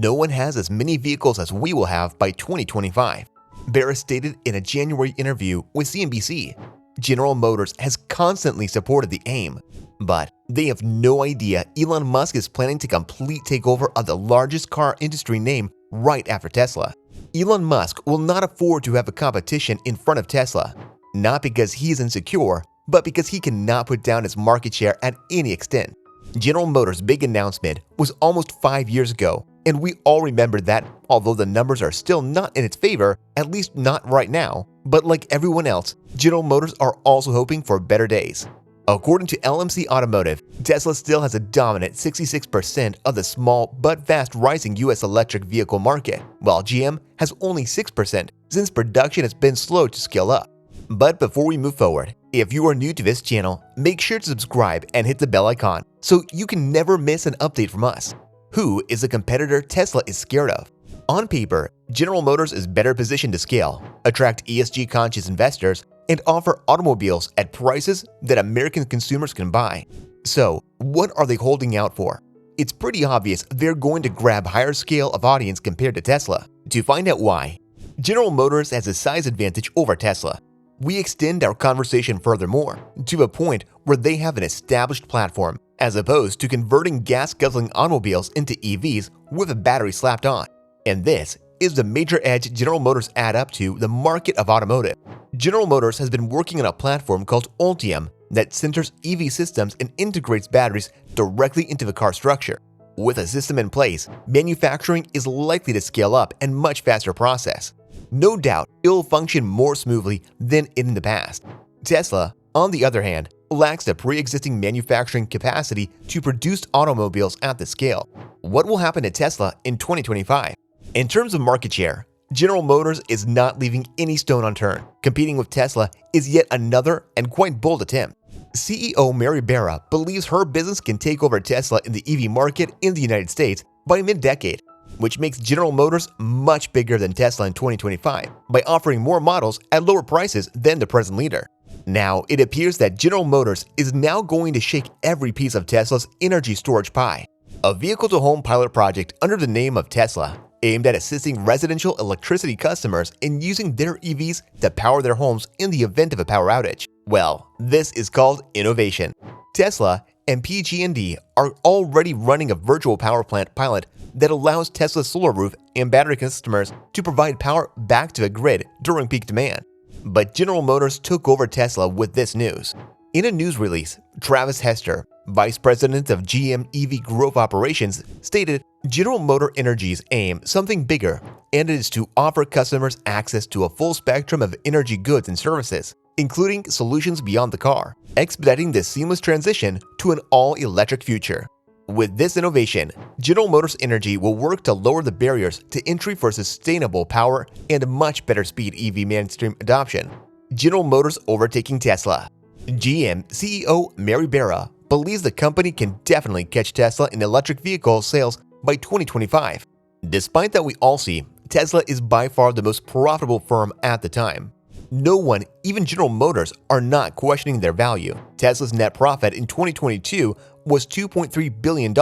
No one has as many vehicles as we will have by 2025, Barris stated in a January interview with CNBC. General Motors has constantly supported the aim, but they have no idea Elon Musk is planning to complete takeover of the largest car industry name right after Tesla. Elon Musk will not afford to have a competition in front of Tesla, not because he is insecure, but because he cannot put down his market share at any extent. General Motors' big announcement was almost 5 years ago, and we all remember that, although the numbers are still not in its favor, at least not right now. But like everyone else, General Motors are also hoping for better days. According to LMC Automotive, Tesla still has a dominant 66% of the small but fast rising US electric vehicle market, while GM has only 6% since production has been slow to scale up. But before we move forward, if you are new to this channel, make sure to subscribe and hit the bell icon so you can never miss an update from us. Who is the competitor Tesla is scared of? On paper, General Motors is better positioned to scale, attract ESG-conscious investors, and offer automobiles at prices that American consumers can buy. So, what are they holding out for? It's pretty obvious they're going to grab higher scale of audience compared to Tesla. To find out why, General Motors has a size advantage over Tesla. We extend our conversation furthermore to a point where they have an established platform, as opposed to converting gas-guzzling automobiles into EVs with a battery slapped on. And this is the major edge General Motors add up to the market of automotive. General Motors has been working on a platform called Ultium that centers EV systems and integrates batteries directly into the car structure. With a system in place, manufacturing is likely to scale up and much faster process. No doubt, it'll function more smoothly than in the past. Tesla, on the other hand, lacks the pre-existing manufacturing capacity to produce automobiles at this scale. What will happen to Tesla in 2025? In terms of market share, General Motors is not leaving any stone unturned. Competing with Tesla is yet another and quite bold attempt. CEO Mary Barra believes her business can take over Tesla in the EV market in the United States by mid-decade, which makes General Motors much bigger than Tesla in 2025 by offering more models at lower prices than the present leader. Now, it appears that General Motors is now going to shake every piece of Tesla's energy storage pie. A vehicle-to-home pilot project under the name of Tesla, aimed at assisting residential electricity customers in using their EVs to power their homes in the event of a power outage. Well, this is called innovation. Tesla and PG&E are already running a virtual power plant pilot that allows Tesla's solar roof and battery customers to provide power back to the grid during peak demand. But General Motors took over Tesla with this news. In a news release, Travis Hester, Vice President of GM EV Growth Operations, stated, "General Motor Energy's aim something bigger, and it is to offer customers access to a full spectrum of energy goods and services, including solutions beyond the car, expediting the seamless transition to an all-electric future." With this innovation, General Motors Energy will work to lower the barriers to entry for sustainable power and much better speed EV mainstream adoption. General Motors overtaking Tesla. GM CEO Mary Barra believes the company can definitely catch Tesla in electric vehicle sales by 2025. Despite that, we all see Tesla is by far the most profitable firm at the time. No one, even General Motors, are not questioning their value. Tesla's net profit in 2022 was $2.3 billion,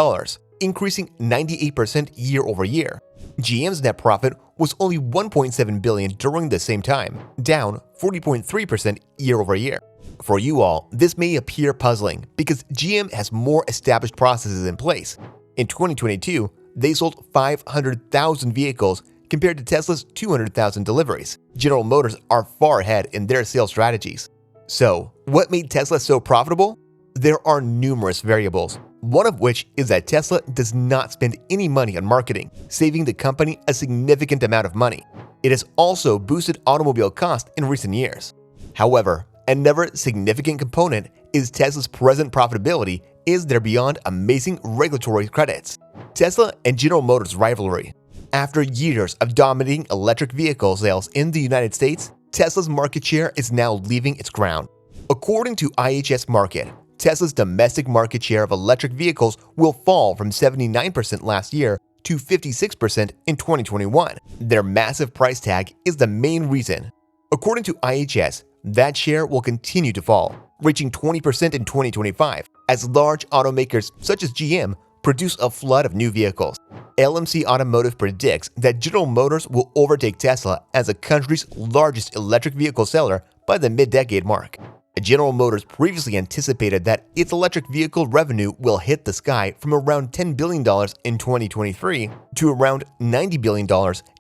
increasing 98% year over year. GM's net profit was only $1.7 billion during the same time, down 40.3% year over year. For you all, this may appear puzzling because GM has more established processes in place. In 2022, they sold 500,000 vehicles compared to Tesla's 200,000 deliveries. General Motors are far ahead in their sales strategies. So, what made Tesla so profitable? There are numerous variables, one of which is that Tesla does not spend any money on marketing, saving the company a significant amount of money. It has also boosted automobile costs in recent years. However, another significant component is Tesla's present profitability is their beyond amazing regulatory credits. Tesla and General Motors rivalry. After years of dominating electric vehicle sales in the United States, Tesla's market share is now leaving its ground. According to IHS Markit, Tesla's domestic market share of electric vehicles will fall from 79% last year to 56% in 2021. Their massive price tag is the main reason. According to IHS, that share will continue to fall, reaching 20% in 2025, as large automakers such as GM produce a flood of new vehicles. LMC Automotive predicts that General Motors will overtake Tesla as the country's largest electric vehicle seller by the mid-decade mark. General Motors previously anticipated that its electric vehicle revenue will hit the sky from around $10 billion in 2023 to around $90 billion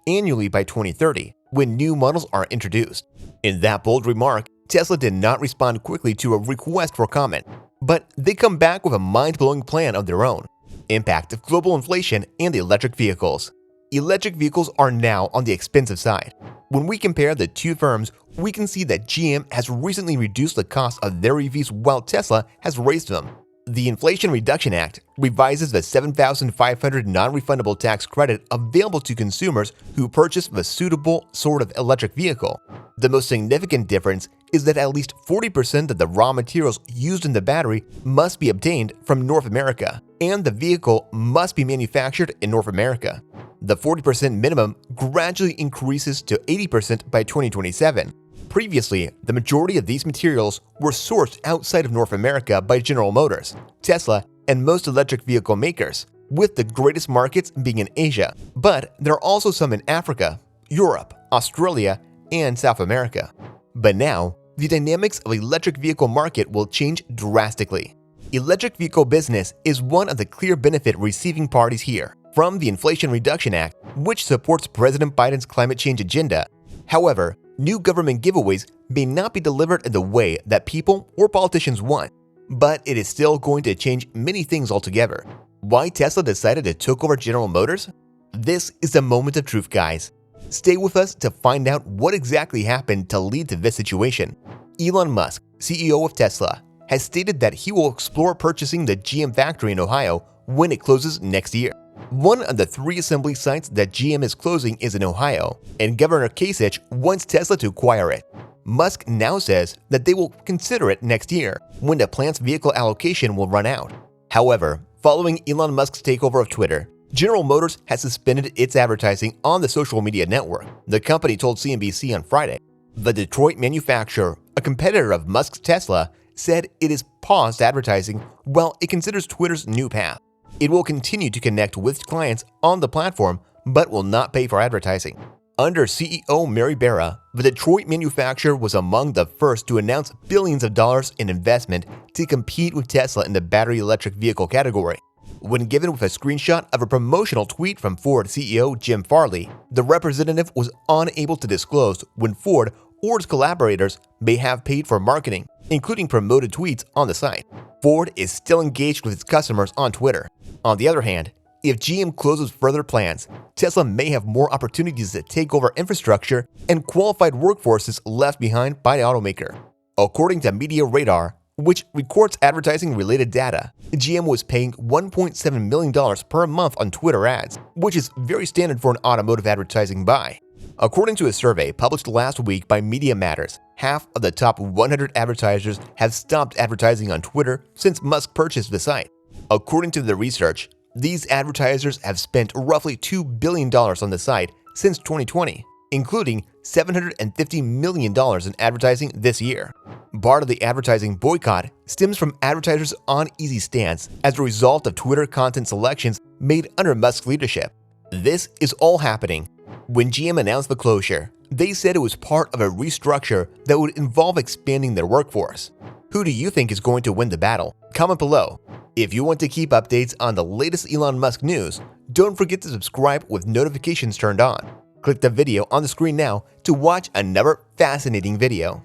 annually by 2030, when new models are introduced. In that bold remark, Tesla did not respond quickly to a request for comment, but they come back with a mind-blowing plan of their own. Impact of global inflation and electric vehicles. Electric vehicles are now on the expensive side. When we compare the two firms, we can see that GM has recently reduced the cost of their EVs while Tesla has raised them. The Inflation Reduction Act revises the $7,500 non-refundable tax credit available to consumers who purchase the suitable sort of electric vehicle. The most significant difference is that at least 40% of the raw materials used in the battery must be obtained from North America, and the vehicle must be manufactured in North America. The 40% minimum gradually increases to 80% by 2027. Previously, the majority of these materials were sourced outside of North America by General Motors, Tesla, and most electric vehicle makers, with the greatest markets being in Asia. But there are also some in Africa, Europe, Australia, and South America. But now, the dynamics of the electric vehicle market will change drastically. Electric vehicle business is one of the clear benefit receiving parties here from the Inflation Reduction Act, which supports President Biden's climate change agenda. However, new government giveaways may not be delivered in the way that people or politicians want, but it is still going to change many things altogether. Why Tesla decided to take over General Motors? This is the moment of truth, guys. Stay with us to find out what exactly happened to lead to this situation. Elon Musk, CEO of Tesla, has stated that he will explore purchasing the GM factory in Ohio when it closes next year. One of the 3 assembly sites that GM is closing is in Ohio, and Governor Kasich wants Tesla to acquire it. Musk now says that they will consider it next year, when the plant's vehicle allocation will run out. However, following Elon Musk's takeover of Twitter, General Motors has suspended its advertising on the social media network, the company told CNBC on Friday. The Detroit manufacturer, a competitor of Musk's Tesla, said it has paused advertising while it considers Twitter's new path. It will continue to connect with clients on the platform, but will not pay for advertising. Under CEO Mary Barra, the Detroit manufacturer was among the first to announce billions of dollars in investment to compete with Tesla in the battery electric vehicle category. When given with a screenshot of a promotional tweet from Ford CEO Jim Farley, the representative was unable to disclose when Ford or its collaborators may have paid for marketing, including promoted tweets on the site. Ford is still engaged with its customers on Twitter. On the other hand, if GM closes further plans, Tesla may have more opportunities to take over infrastructure and qualified workforces left behind by the automaker. According to Media Radar, which records advertising-related data, GM was paying $1.7 million per month on Twitter ads, which is very standard for an automotive advertising buy. According to a survey published last week by Media Matters, half of the top 100 advertisers have stopped advertising on Twitter since Musk purchased the site. According to the research, these advertisers have spent roughly $2 billion on the site since 2020, including $750 million in advertising this year. Part of the advertising boycott stems from advertisers' uneasy stance as a result of Twitter content selections made under Musk's leadership. This is all happening. When GM announced the closure, they said it was part of a restructure that would involve expanding their workforce. Who do you think is going to win the battle? Comment below. If you want to keep updates on the latest Elon Musk news, don't forget to subscribe with notifications turned on. Click the video on the screen now to watch another fascinating video.